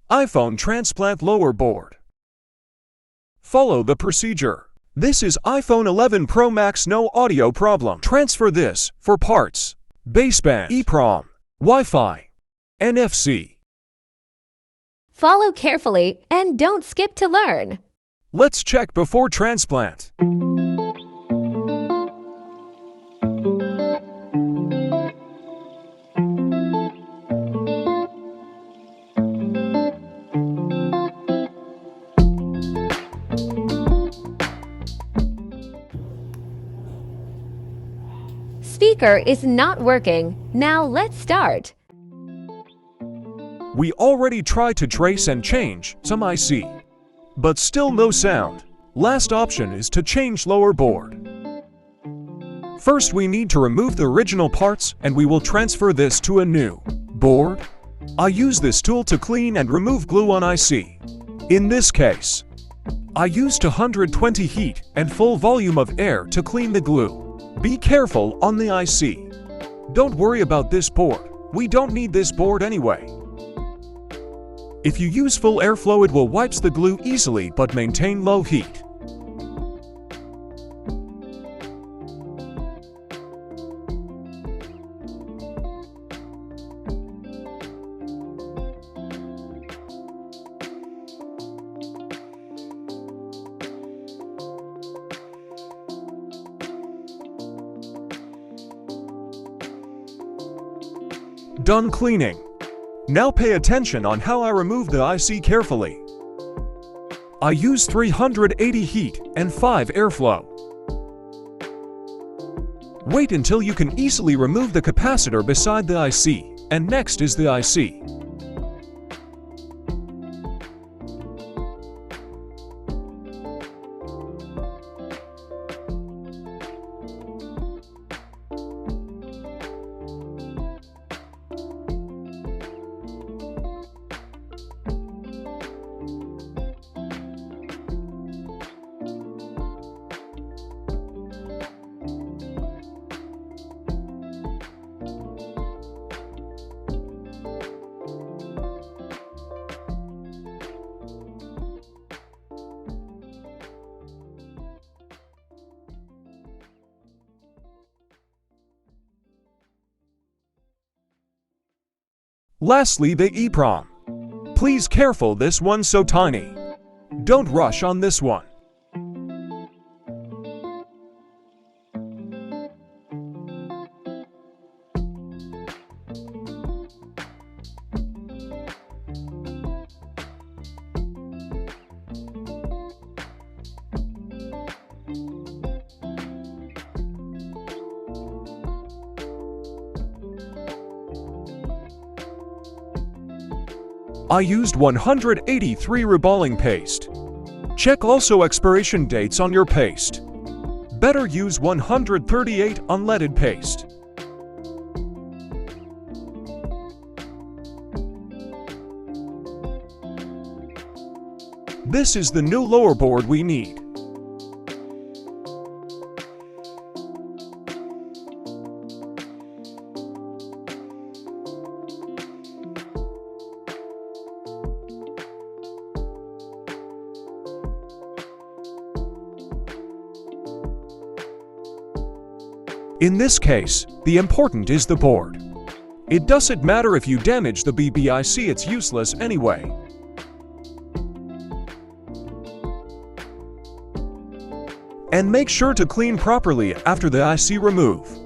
iPhone transplant lower board. Follow the procedure. This is iPhone 11 Pro Max, no audio problem. Transfer this for parts: baseband, EEPROM, Wi-Fi, NFC. Follow carefully and don't skip to learn. Let's check before transplant. Speaker is not working. Now let's start. We already tried to trace and change some IC, but still no sound. Last option is to change lower board. First, we need to remove the original parts and we will transfer this to a new board. I use this tool to clean and remove glue on IC. In this case, I used 120 heat and full volume of air to clean the glue. Be careful on the IC. Don't worry about this board. We don't need this board anyway. If you use full airflow, it will wipes the glue easily but maintain low heat. Done cleaning. Now pay attention on how I remove the IC carefully. I use 380 heat and 5 airflow. Wait until you can easily remove the capacitor beside the IC, and next is the IC. Lastly, the EEPROM. Please careful, this one's so tiny. Don't rush on this one. I used 183 reballing paste. Check also expiration dates on your paste. Better use 138 unleaded paste. This is the new lower board we need. In this case, the important is the board. It doesn't matter if you damage the BBIC, it's useless anyway. And make sure to clean properly after the IC remove.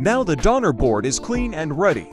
Now the donor board is clean and ready.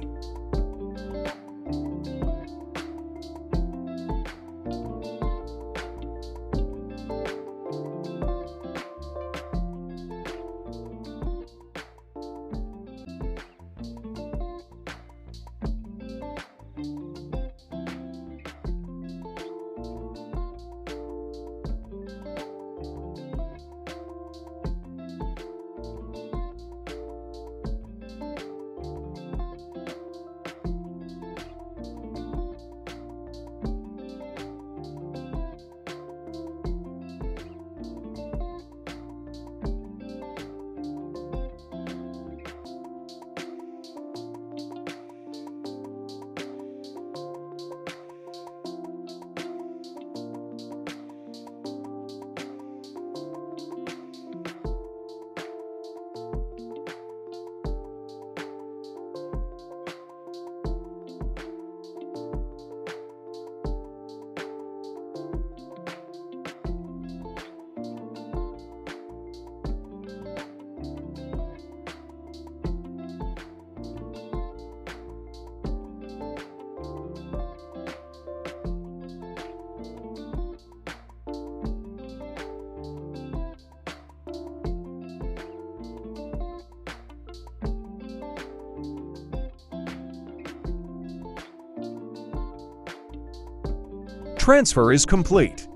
Transfer is complete.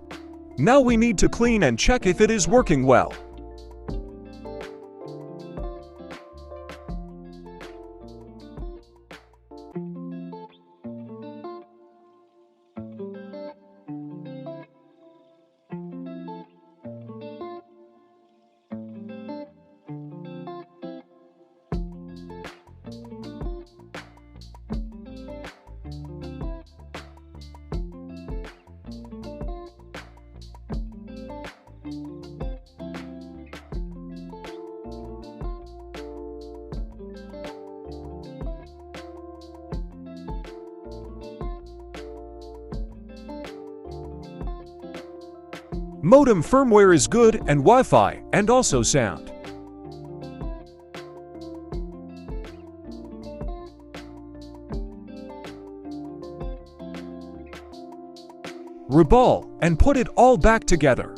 Now we need to clean and check if it is working well. Modem firmware is good and Wi-Fi and also sound. Reball and put it all back together.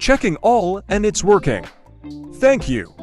Checking all and it's working. Thank you.